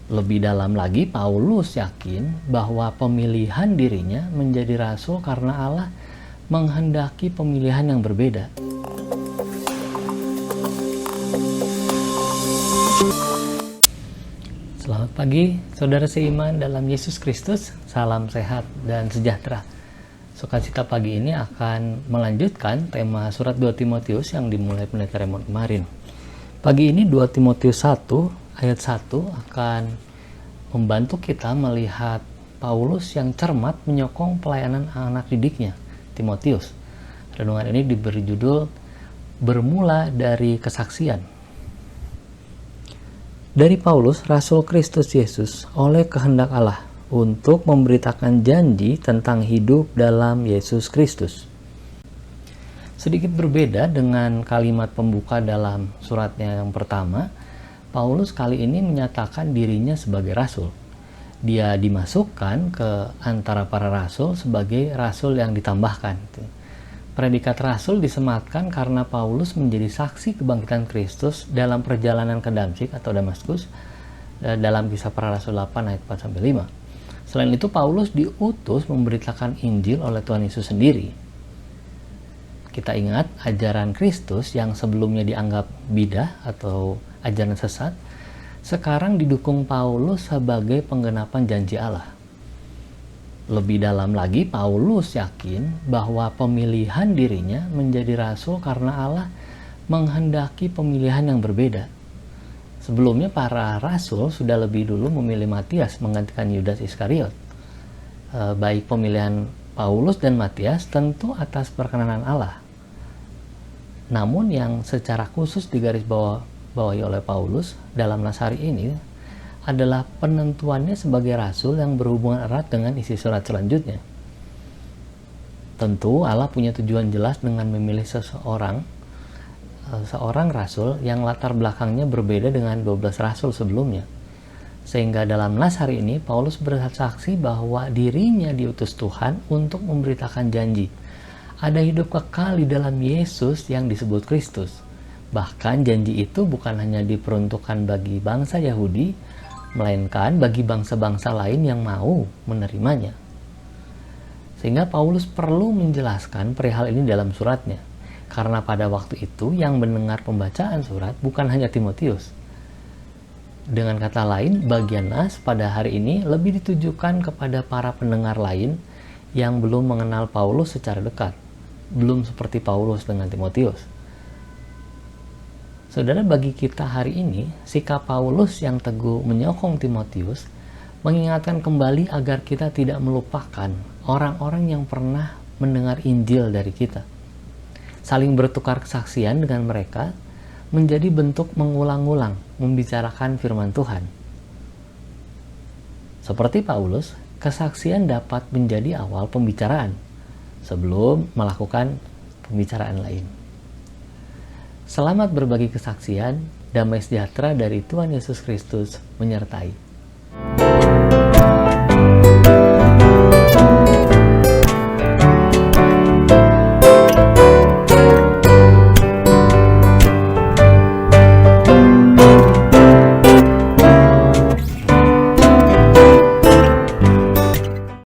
Lebih dalam lagi, Paulus yakin bahwa pemilihan dirinya menjadi rasul karena Allah menghendaki pemilihan yang berbeda. Selamat pagi, saudara seiman dalam Yesus Kristus. Salam sehat dan sejahtera. Sukacita pagi ini akan melanjutkan tema surat 2 Timotius yang dimulai Pendeta Raymond kemarin. Pagi ini 2 Timotius 1 ayat 1 akan membantu kita melihat Paulus yang cermat menyokong pelayanan anak didiknya, Timotius. Renungan ini diberi judul Bermula dari Kesaksian. Dari Paulus, Rasul Kristus Yesus, oleh kehendak Allah, untuk memberitakan janji tentang hidup dalam Yesus Kristus. Sedikit berbeda dengan kalimat pembuka dalam suratnya yang pertama, Paulus kali ini menyatakan dirinya sebagai rasul. Dia dimasukkan ke antara para rasul sebagai rasul yang ditambahkan. Predikat rasul disematkan karena Paulus menjadi saksi kebangkitan Kristus dalam perjalanan ke Damsyik atau Damaskus dalam Kisah Para Rasul 8 ayat 4-5. Selain itu, Paulus diutus memberitakan Injil oleh Tuhan Yesus sendiri. Kita ingat ajaran Kristus yang sebelumnya dianggap bidah atau ajaran sesat, sekarang didukung Paulus sebagai penggenapan janji Allah. Lebih dalam lagi, Paulus yakin bahwa pemilihan dirinya menjadi rasul karena Allah menghendaki pemilihan yang berbeda. Sebelumnya para rasul sudah lebih dulu memilih Matias menggantikan Yudas Iskariot. Baik pemilihan Paulus dan Matias tentu atas perkenanan Allah. Namun yang secara khusus digarisbawahi oleh Paulus dalam nas hari ini adalah penentuannya sebagai rasul yang berhubungan erat dengan isi surat selanjutnya. Tentu Allah punya tujuan jelas dengan memilih seorang rasul yang latar belakangnya berbeda dengan 12 rasul sebelumnya. Sehingga dalam nas hari ini Paulus bersaksi bahwa dirinya diutus Tuhan untuk memberitakan janji. Ada hidup kekal di dalam Yesus yang disebut Kristus. Bahkan janji itu bukan hanya diperuntukkan bagi bangsa Yahudi, melainkan bagi bangsa-bangsa lain yang mau menerimanya. Sehingga Paulus perlu menjelaskan perihal ini dalam suratnya. Karena pada waktu itu yang mendengar pembacaan surat bukan hanya Timotius. Dengan kata lain, bagian nas pada hari ini lebih ditujukan kepada para pendengar lain yang belum mengenal Paulus secara dekat. Belum seperti Paulus dengan Timotius. Saudara, bagi kita hari ini, sikap Paulus yang teguh menyokong Timotius mengingatkan kembali agar kita tidak melupakan orang-orang yang pernah mendengar Injil dari kita. Saling bertukar kesaksian dengan mereka menjadi bentuk mengulang-ulang membicarakan firman Tuhan. Seperti Paulus, kesaksian dapat menjadi awal pembicaraan sebelum melakukan pembicaraan lain. Selamat berbagi kesaksian, damai sejahtera dari Tuhan Yesus Kristus menyertai.